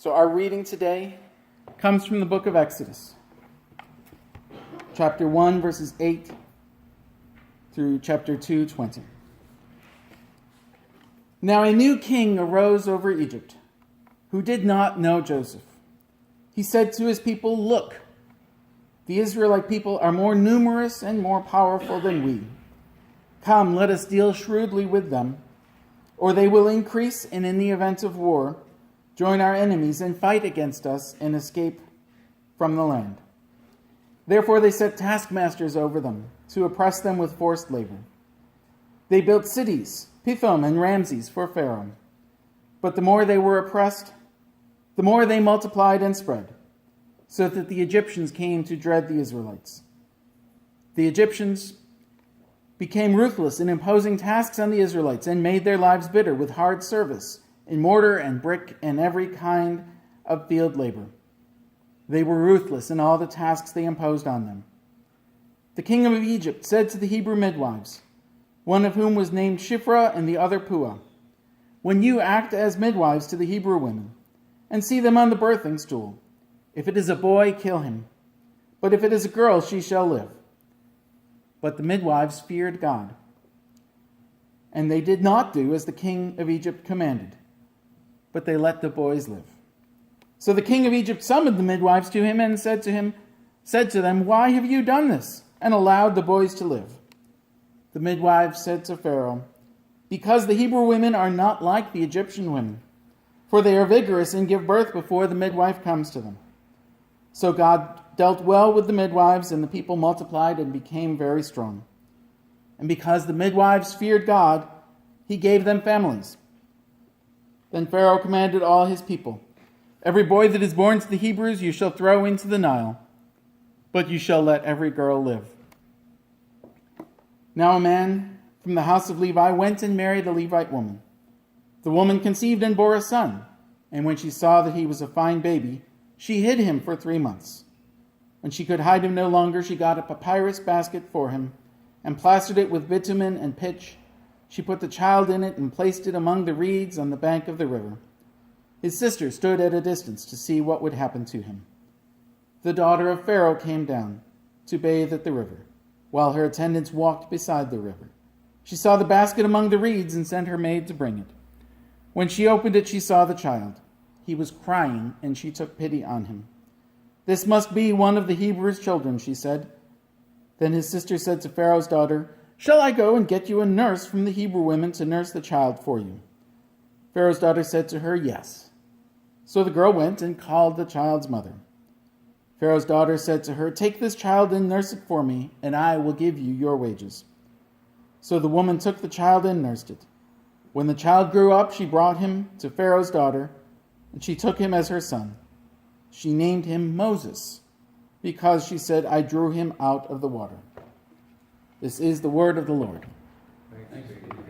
So our reading today comes from the book of Exodus, chapter 1, verses 8 through chapter 2, 20. Now a new king arose over Egypt, who did not know Joseph. He said to his people, "Look, the Israelite people are more numerous and more powerful than we. Come, let us deal shrewdly with them, or they will increase, and in the event of war, join our enemies and fight against us and escape from the land." Therefore they set taskmasters over them to oppress them with forced labor. They built cities, Pithom and Ramses, for Pharaoh. But the more they were oppressed, the more they multiplied and spread, so that the Egyptians came to dread the Israelites. The Egyptians became ruthless in imposing tasks on the Israelites and made their lives bitter with hard service in mortar and brick and every kind of field labor. They were ruthless in all the tasks they imposed on them. The king of Egypt said to the Hebrew midwives, one of whom was named Shiphrah and the other Puah, "When you act as midwives to the Hebrew women, and see them on the birthing stool, if it is a boy, kill him. But if it is a girl, she shall live." But the midwives feared God, and they did not do as the king of Egypt commanded, but they let the boys live. So the king of Egypt summoned the midwives to him and said to them, "Why have you done this and allowed the boys to live?" The midwives said to Pharaoh, "Because the Hebrew women are not like the Egyptian women, for they are vigorous and give birth before the midwife comes to them." So God dealt well with the midwives, and the people multiplied and became very strong. And because the midwives feared God, he gave them families. Then Pharaoh commanded all his people, "Every boy that is born to the Hebrews you shall throw into the Nile, but you shall let every girl live." Now a man from the house of Levi went and married a Levite woman. The woman conceived and bore a son, and when she saw that he was a fine baby, she hid him for 3 months. When she could hide him no longer, she got a papyrus basket for him and plastered it with bitumen and pitch. She put the child in it and placed it among the reeds on the bank of the river. His sister stood at a distance to see what would happen to him. The daughter of Pharaoh came down to bathe at the river, while her attendants walked beside the river. She saw the basket among the reeds and sent her maid to bring it. When she opened it, she saw the child. He was crying, and she took pity on him. "This must be one of the Hebrews' children," she said. Then his sister said to Pharaoh's daughter, "Shall I go and get you a nurse from the Hebrew women to nurse the child for you?" Pharaoh's daughter said to her, "Yes." So the girl went and called the child's mother. Pharaoh's daughter said to her, "Take this child and nurse it for me, and I will give you your wages." So the woman took the child and nursed it. When the child grew up, she brought him to Pharaoh's daughter, and she took him as her son. She named him Moses, because she said, "I drew him out of the water." This is the word of the Lord. Thanks be to God.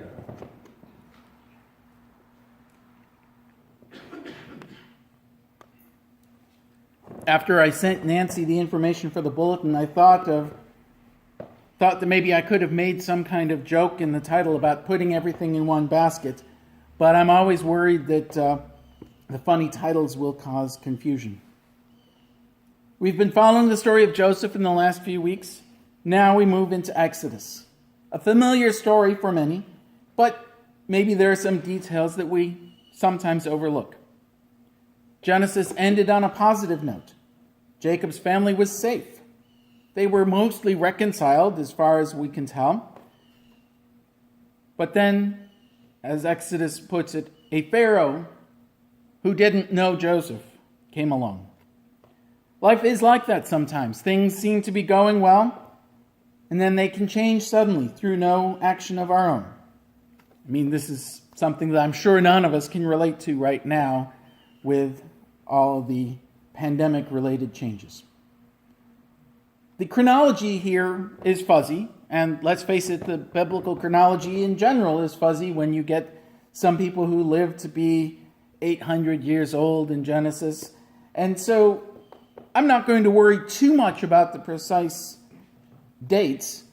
After I sent Nancy the information for the bulletin, I thought that maybe I could have made some kind of joke in the title about putting everything in one basket, but I'm always worried that the funny titles will cause confusion. We've been following the story of Joseph in the last few weeks. Now we move into Exodus, a familiar story for many, but maybe there are some details that we sometimes overlook. Genesis ended on a positive note. Jacob's family was safe. They were mostly reconciled as far as we can tell. But then, as Exodus puts it, a Pharaoh who didn't know Joseph came along. Life is like that sometimes. Things seem to be going well, and then they can change suddenly through no action of our own. I mean, this is something that I'm sure none of us can relate to right now with all the pandemic-related changes. The chronology here is fuzzy, and let's face it, the biblical chronology in general is fuzzy when you get some people who live to be 800 years old in Genesis. And so I'm not going to worry too much about the precise dates,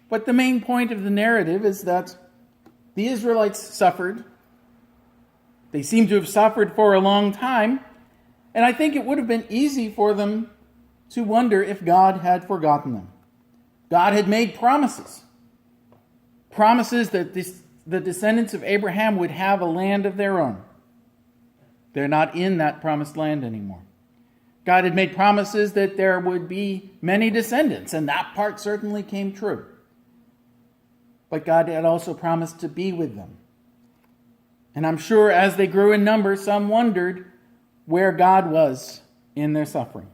but the main point of the narrative is that the Israelites suffered. They seem to have suffered for a long time, And I think it would have been easy for them to wonder if God had forgotten them. God had made promises. Promises that the descendants of Abraham would have a land of their own. They're not in that promised land anymore. God had made promises that there would be many descendants, and that part certainly came true. But God had also promised to be with them. And I'm sure as they grew in number, some wondered where God was in their suffering.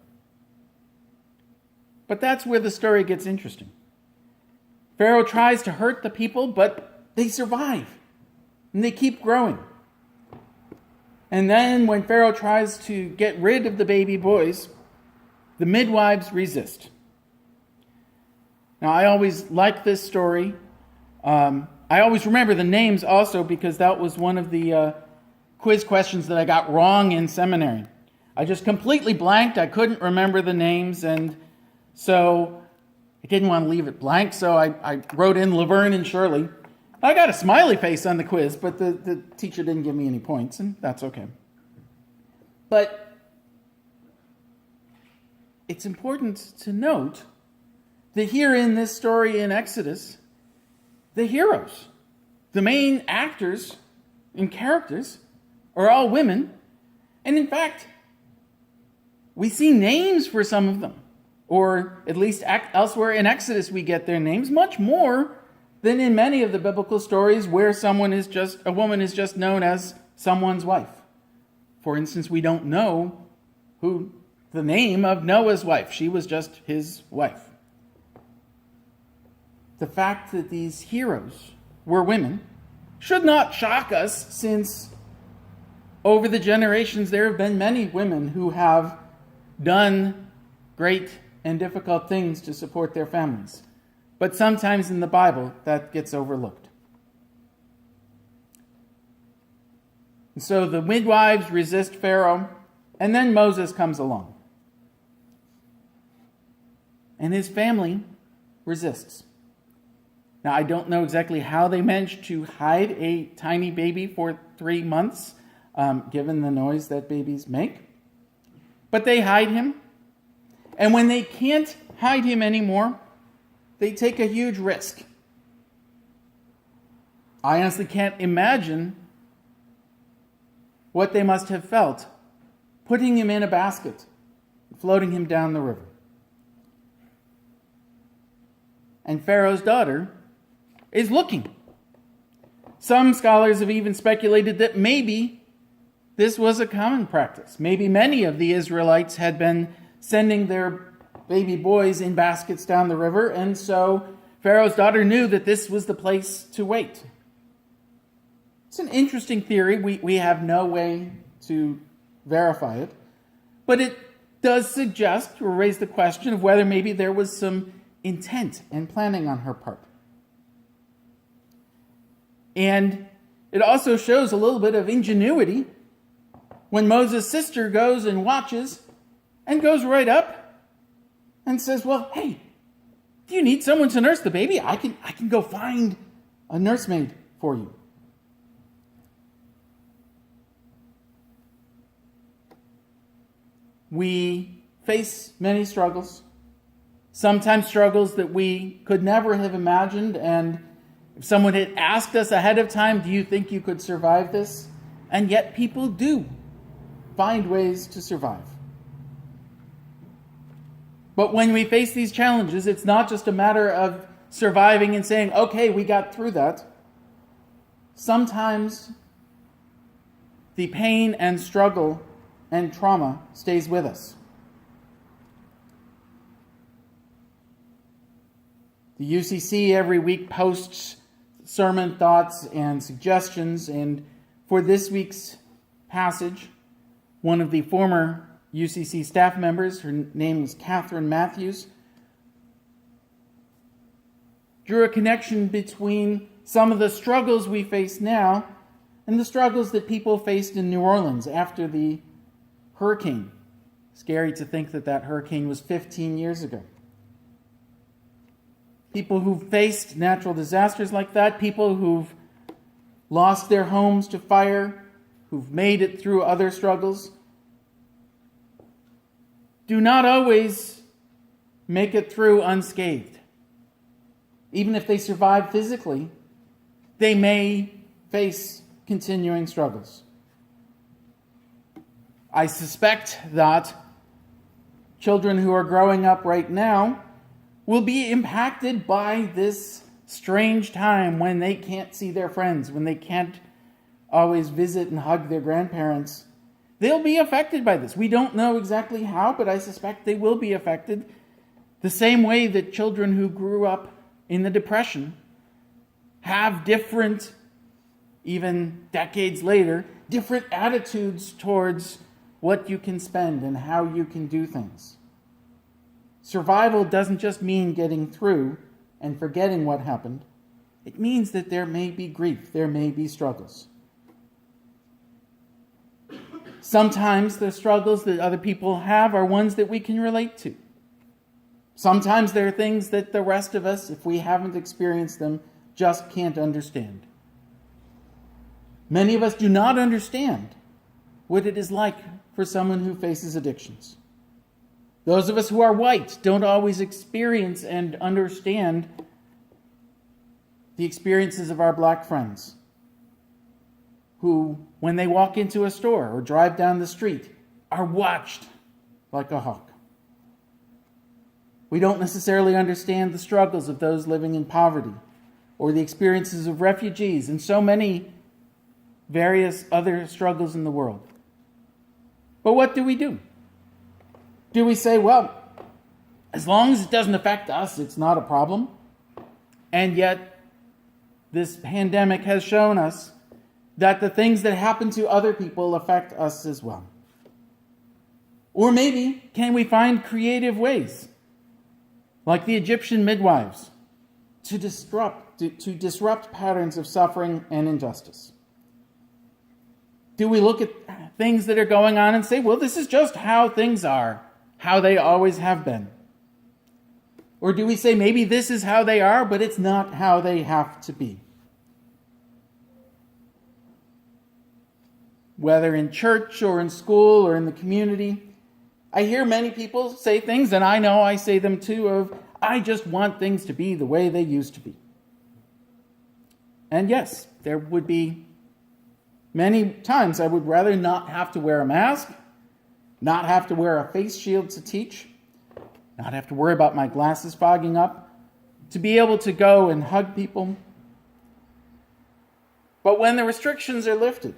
But that's where the story gets interesting. Pharaoh tries to hurt the people, but they survive. And they keep growing. And then when Pharaoh tries to get rid of the baby boys, the midwives resist. Now, I always like this story. I always remember the names also because that was one of the quiz questions that I got wrong in seminary. I just completely blanked. I couldn't remember the names, and so I didn't want to leave it blank, so I wrote in Laverne and Shirley. I got a smiley face on the quiz, but the teacher didn't give me any points, and that's okay. But it's important to note that here in this story in Exodus, the heroes, the main actors and characters, are all women. And in fact, we see names for some of them. Or at least elsewhere in Exodus we get their names, much more than in many of the biblical stories where a woman is just known as someone's wife. For instance, we don't know who the name of Noah's wife. She was just his wife. The fact that these heroes were women should not shock us, since over the generations there have been many women who have done great and difficult things to support their families. But sometimes in the Bible, that gets overlooked. And so the midwives resist Pharaoh, and then Moses comes along. And his family resists. Now, I don't know exactly how they managed to hide a tiny baby for 3 months, given the noise that babies make. But they hide him. And when they can't hide him anymore, they take a huge risk. I honestly can't imagine what they must have felt putting him in a basket, floating him down the river. And Pharaoh's daughter is looking. Some scholars have even speculated that maybe this was a common practice. Maybe many of the Israelites had been sending their baby boys in baskets down the river, and so Pharaoh's daughter knew that this was the place to wait. It's an interesting theory. We have no way to verify it, but it does suggest or raise the question of whether maybe there was some intent and planning on her part. And it also shows a little bit of ingenuity when Moses' sister goes and watches and goes right up and says, well, hey, do you need someone to nurse the baby? I can go find a nursemaid for you. We face many struggles, sometimes struggles that we could never have imagined. And if someone had asked us ahead of time, do you think you could survive this? And yet people do find ways to survive. But when we face these challenges, it's not just a matter of surviving and saying, okay, we got through that. Sometimes the pain and struggle and trauma stays with us. The UCC every week posts sermon thoughts and suggestions, and for this week's passage, one of the former UCC staff members, her name is Catherine Matthews, drew a connection between some of the struggles we face now and the struggles that people faced in New Orleans after the hurricane. Scary to think that hurricane was 15 years ago. People who've faced natural disasters like that, people who've lost their homes to fire, who've made it through other struggles, do not always make it through unscathed. Even if they survive physically, they may face continuing struggles. I suspect that children who are growing up right now will be impacted by this strange time when they can't see their friends, when they can't always visit and hug their grandparents. They'll be affected by this. We don't know exactly how, but I suspect they will be affected the same way that children who grew up in the Depression have different, even decades later, different attitudes towards what you can spend and how you can do things. Survival doesn't just mean getting through and forgetting what happened. It means that there may be grief, there may be struggles. Sometimes the struggles that other people have are ones that we can relate to. Sometimes there are things that the rest of us, if we haven't experienced them, just can't understand. Many of us do not understand what it is like for someone who faces addictions. Those of us who are white don't always experience and understand the experiences of our black friends who, when they walk into a store or drive down the street, are watched like a hawk. We don't necessarily understand the struggles of those living in poverty or the experiences of refugees and so many various other struggles in the world. But what do we do? Do we say, well, as long as it doesn't affect us, it's not a problem? And yet, this pandemic has shown us that the things that happen to other people affect us as well. Or maybe, can we find creative ways, like the Egyptian midwives, to disrupt patterns of suffering and injustice? Do we look at things that are going on and say, well, this is just how things are, how they always have been? Or do we say, maybe this is how they are, but it's not how they have to be? Whether in church or in school or in the community, I hear many people say things, and I know I say them too, of, I just want things to be the way they used to be. And yes, there would be many times I would rather not have to wear a mask, not have to wear a face shield to teach, not have to worry about my glasses fogging up, to be able to go and hug people. But when the restrictions are lifted,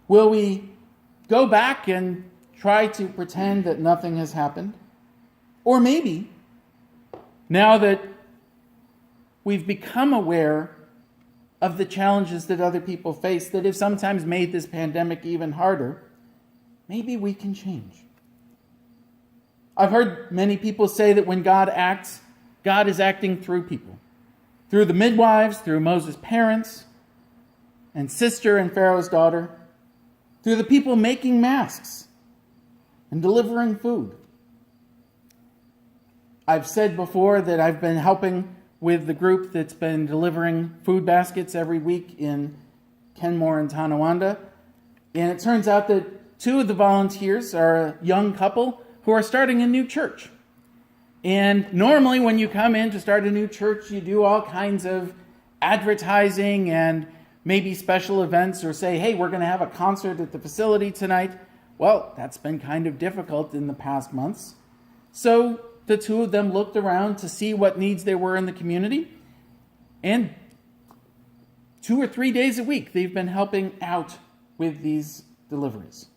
will we go back and try to pretend that nothing has happened? Or maybe, now that we've become aware of the challenges that other people face that have sometimes made this pandemic even harder, maybe we can change. I've heard many people say that when God acts, God is acting through people. Through the midwives, through Moses' parents, and sister and Pharaoh's daughter, through the people making masks and delivering food. I've said before that I've been helping with the group that's been delivering food baskets every week in Kenmore and Tonawanda. And it turns out that two of the volunteers are a young couple who are starting a new church. And normally when you come in to start a new church, you do all kinds of advertising and maybe special events, or say, hey, we're going to have a concert at the facility tonight. Well, that's been kind of difficult in the past months. So the two of them looked around to see what needs there were in the community. And 2 or 3 days a week, they've been helping out with these deliveries.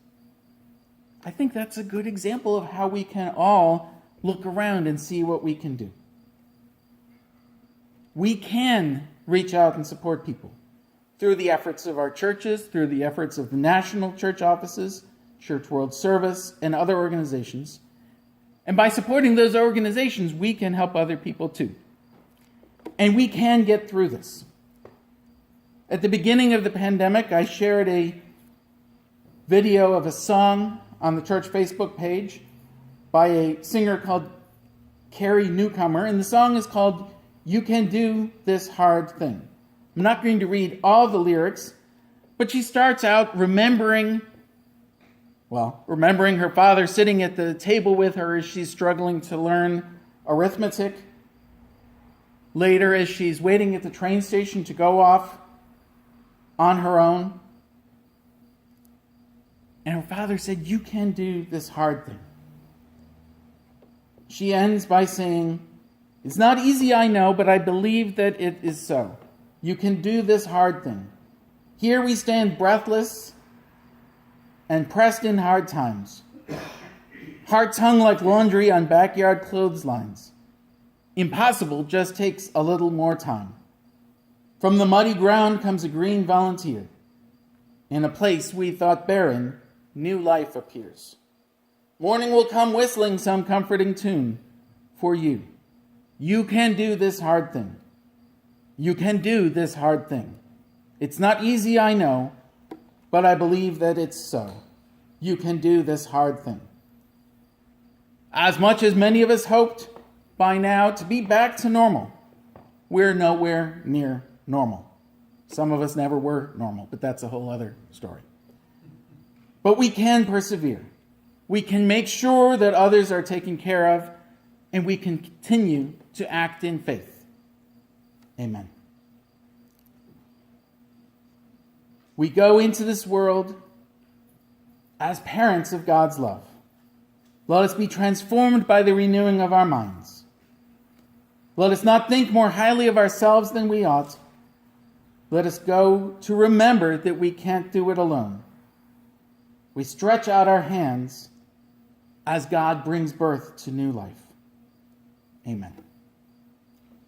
I think that's a good example of how we can all look around and see what we can do. We can reach out and support people through the efforts of our churches, through the efforts of the national church offices, Church World Service, and other organizations. And by supporting those organizations, we can help other people too. And we can get through this. At the beginning of the pandemic, I shared a video of a song on the church Facebook page by a singer called Carrie Newcomer, and the song is called You Can Do This Hard Thing. I'm not going to read all the lyrics, but she starts out remembering Well, remembering her father sitting at the table with her as she's struggling to learn arithmetic. Later, as she's waiting at the train station to go off on her own. And her father said, "You can do this hard thing." She ends by saying, "It's not easy, I know, but I believe that it is so. You can do this hard thing." Here we stand breathless and pressed in hard times. Hearts hung like laundry on backyard clotheslines. Impossible just takes a little more time. From the muddy ground comes a green volunteer. In a place we thought barren, new life appears. Morning will come whistling some comforting tune for you. You can do this hard thing. You can do this hard thing. It's not easy, I know, but I believe that it's so. You can do this hard thing. As much as many of us hoped by now to be back to normal, we're nowhere near normal. Some of us never were normal, but that's a whole other story. But we can persevere. We can make sure that others are taken care of, and we can continue to act in faith. Amen. We go into this world as parents of God's love. Let us be transformed by the renewing of our minds. Let us not think more highly of ourselves than we ought. Let us go to remember that we can't do it alone. We stretch out our hands as God brings birth to new life. Amen.